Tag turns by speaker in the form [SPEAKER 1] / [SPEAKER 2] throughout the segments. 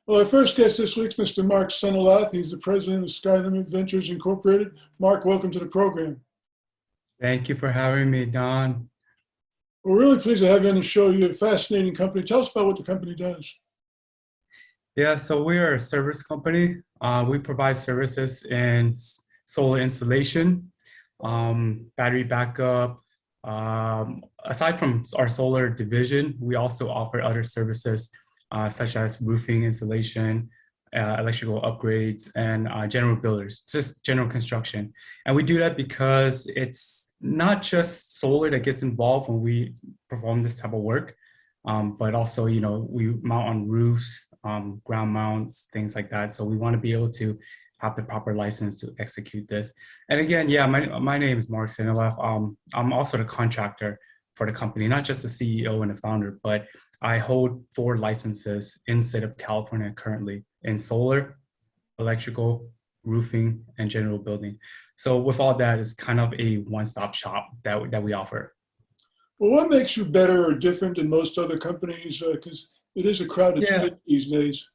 [SPEAKER 1] Well, our first guest this week is Mr. Mark Senelath. He's the president of Skylimit Ventures Incorporated. Mark, welcome to the program.
[SPEAKER 2] Thank you for having me, Don.
[SPEAKER 1] We're really pleased to have you on the show. You're a fascinating company. Tell us about what the company does.
[SPEAKER 2] Yeah, so we are a service company. We provide services in solar installation, battery backup. Aside from our solar division, we also offer other services such as roofing installation, electrical upgrades, and general builders, just general construction. And we do that because it's not just solar that gets involved when we perform this type of work, but also, we mount on roofs, ground mounts, things like that. So we want to be able to have the proper license to execute this. And again, yeah, my name is Mark Senelath. I'm also the contractor for the company, not just the CEO and the founder, but I hold 4 licenses in the state of California currently in solar, electrical, roofing, and general building. So with all that, it's kind of a one-stop shop that we offer.
[SPEAKER 1] Well, what makes you better or different than most other companies? Because it is a crowded
[SPEAKER 2] Yeah,
[SPEAKER 1] space these days.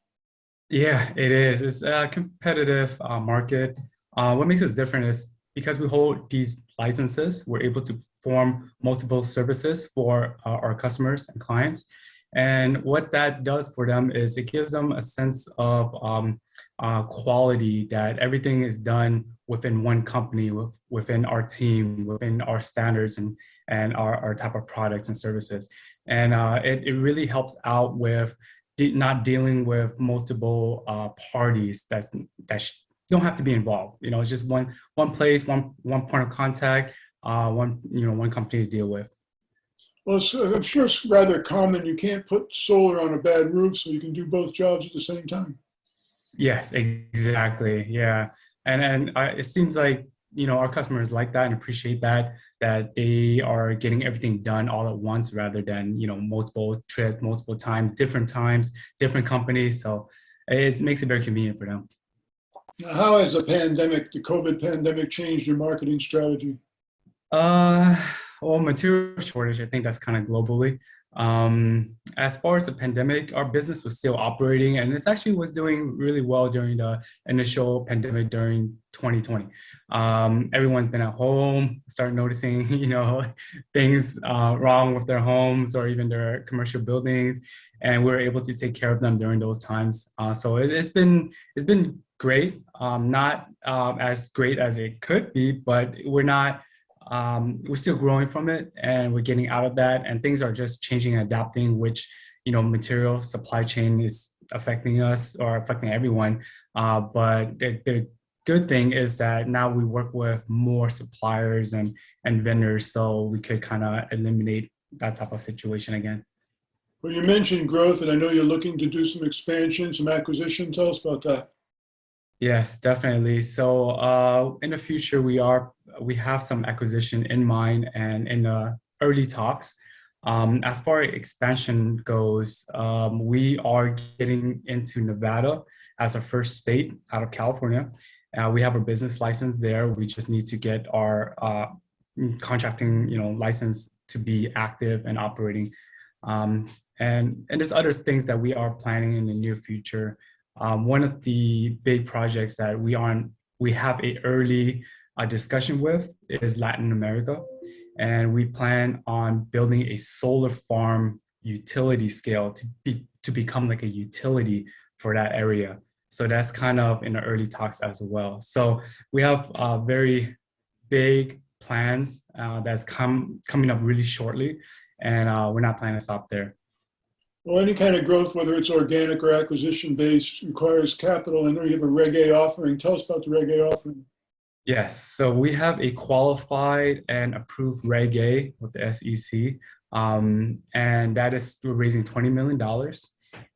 [SPEAKER 2] yeah, it is. It's a competitive market. What makes us different is because we hold these licenses, we're able to form multiple services for our customers and clients. And what that does for them is it gives them a sense of quality, that everything is done within one company, within our team, within our standards and our type of products and services. And it really helps out with not dealing with multiple parties that don't have to be involved. It's just one place, one point of contact, one company to deal with.
[SPEAKER 1] Well, I'm sure it's rather common. You can't put solar on a bad roof, so you can do both jobs at the same time.
[SPEAKER 2] Yes, exactly. Yeah. And it seems like, our customers like that and appreciate that they are getting everything done all at once rather than, multiple trips, multiple times, different companies. So it makes it very convenient for them.
[SPEAKER 1] Now, how has the COVID pandemic, changed your marketing strategy?
[SPEAKER 2] Uh, well, material shortage, I think that's kind of globally. As far as the pandemic, our business was still operating and it actually was doing really well during the initial pandemic during 2020. Everyone's been at home, started noticing, things wrong with their homes or even their commercial buildings, and we were able to take care of them during those times. So it's been great, not as great as it could be, but we're still growing from it and we're getting out of that, and things are just changing and adapting, which, material supply chain is affecting us or affecting everyone. But the good thing is that now we work with more suppliers and vendors, so we could kind of eliminate that type of situation again.
[SPEAKER 1] Well, you mentioned growth, and I know you're looking to do some expansion, some acquisition. Tell us about that.
[SPEAKER 2] Yes, definitely. So in the future, we have some acquisition in mind and in the early talks. As far as expansion goes, we are getting into Nevada as our first state out of California. We have a business license there. We just need to get our contracting, license to be active and operating. And there's other things that we are planning in the near future. One of the big projects that we have a early discussion with is Latin America, and we plan on building a solar farm utility scale to become like a utility for that area. So that's kind of in the early talks as well. So we have very big plans that's coming up really shortly, and we're not planning to stop there.
[SPEAKER 1] Well, any kind of growth, whether it's organic or acquisition based, requires capital. I know you have a Reg A offering. Tell us about the Reg A offering.
[SPEAKER 2] Yes, so we have a qualified and approved Reg A with the SEC, and that is we're raising $20 million.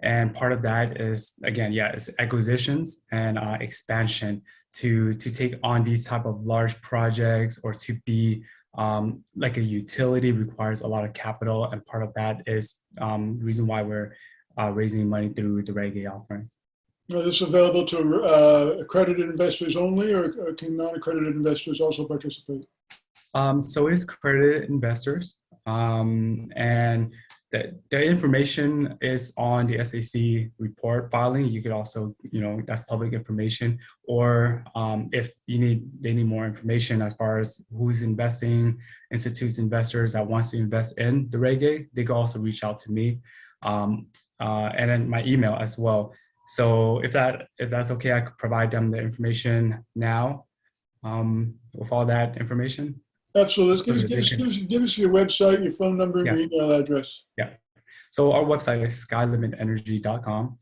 [SPEAKER 2] And part of that is, again, yeah, it's acquisitions and expansion to take on these type of large projects, or to be like a utility requires a lot of capital, and part of that is the reason why we're raising money through the Reg A offering.
[SPEAKER 1] Is this available to accredited investors only, or can non-accredited investors also participate?
[SPEAKER 2] So it is accredited investors, and the information is on the SEC report filing. You could also, that's public information. Or if they need more information as far as who's investing, institutes, investors that wants to invest in the Reg A, they can also reach out to me, and then my email as well. So if that's okay, I could provide them the information now, with all that information.
[SPEAKER 1] Absolutely. Give us your website, your phone number, and
[SPEAKER 2] Yeah.
[SPEAKER 1] your email address.
[SPEAKER 2] Yeah. So our website is skylimitenergy.com.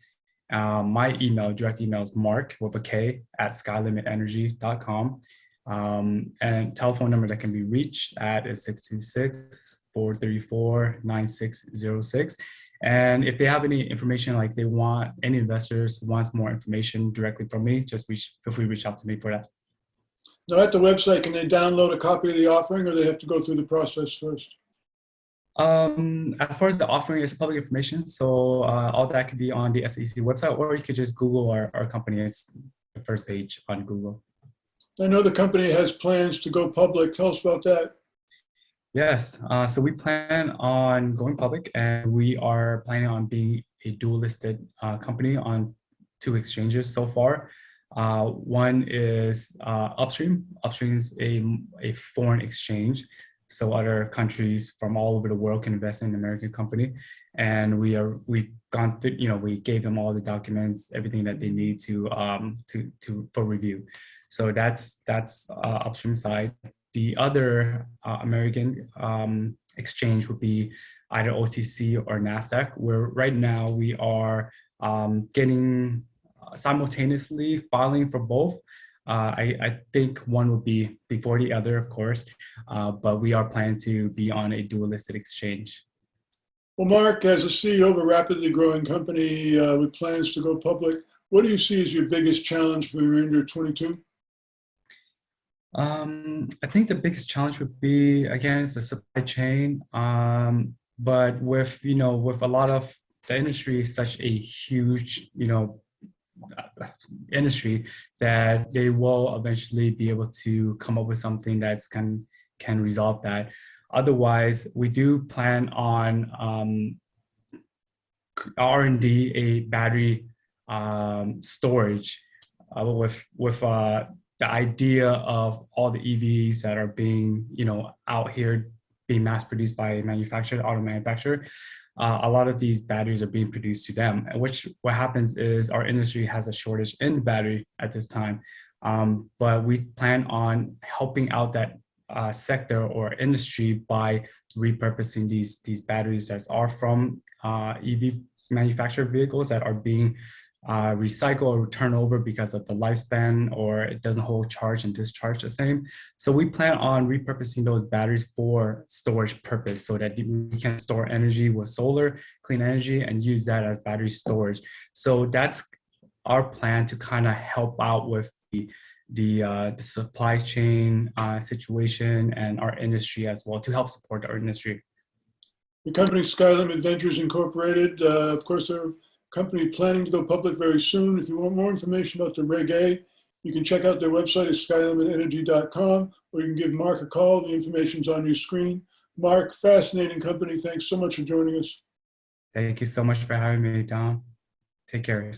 [SPEAKER 2] My direct email is mark with a K at skylimitenergy.com. And telephone number that can be reached at is 626-434-9606. And if they have any information, like any investors wants more information directly from me, feel free to reach out to me for that.
[SPEAKER 1] Now at the website, can they download a copy of the offering, or they have to go through the process first?
[SPEAKER 2] As far as the offering is public information, so all that could be on the SEC website, or you could just Google our company. It's the first page on Google.
[SPEAKER 1] I know the company has plans to go public. Tell us about that.
[SPEAKER 2] Yes, so we plan on going public, and we are planning on being a dual listed company on 2 exchanges so far. One is Upstream. Upstream is a foreign exchange, so other countries from all over the world can invest in an American company. And we've gone through, we gave them all the documents, everything that they need for review. So that's Upstream side. The other American exchange would be either OTC or NASDAQ, where right now we are getting simultaneously filing for both. I think one will be before the other, of course, but we are planning to be on a dual listed exchange.
[SPEAKER 1] Well, Mark, as a CEO of a rapidly growing company with plans to go public, what do you see as your biggest challenge for the remainder of 22?
[SPEAKER 2] I think the biggest challenge would be, again, is the supply chain. But with a lot of the industry is such a huge, industry, that they will eventually be able to come up with something that can resolve that. Otherwise, we do plan on R&D a battery storage with the idea of all the EVs that are being out here being mass produced by auto manufacturer. A lot of these batteries are being produced to them, what happens is our industry has a shortage in battery at this time. But we plan on helping out that sector or industry by repurposing these batteries that are from EV manufactured vehicles that are being recycle or turn over because of the lifespan, or it doesn't hold charge and discharge the same. So we plan on repurposing those batteries for storage purpose, so that we can store energy with solar, clean energy, and use that as battery storage. So that's our plan to kind of help out with the supply chain situation and our industry as well, to help support our industry.
[SPEAKER 1] The company Skylimit Ventures Incorporated, of course, they're company planning to go public very soon. If you want more information about the Reg A, you can check out their website at skylimitenergy.com, or you can give Mark a call. The information's on your screen. Mark, fascinating company. Thanks so much for joining us.
[SPEAKER 2] Thank you so much for having me, Tom. Take care.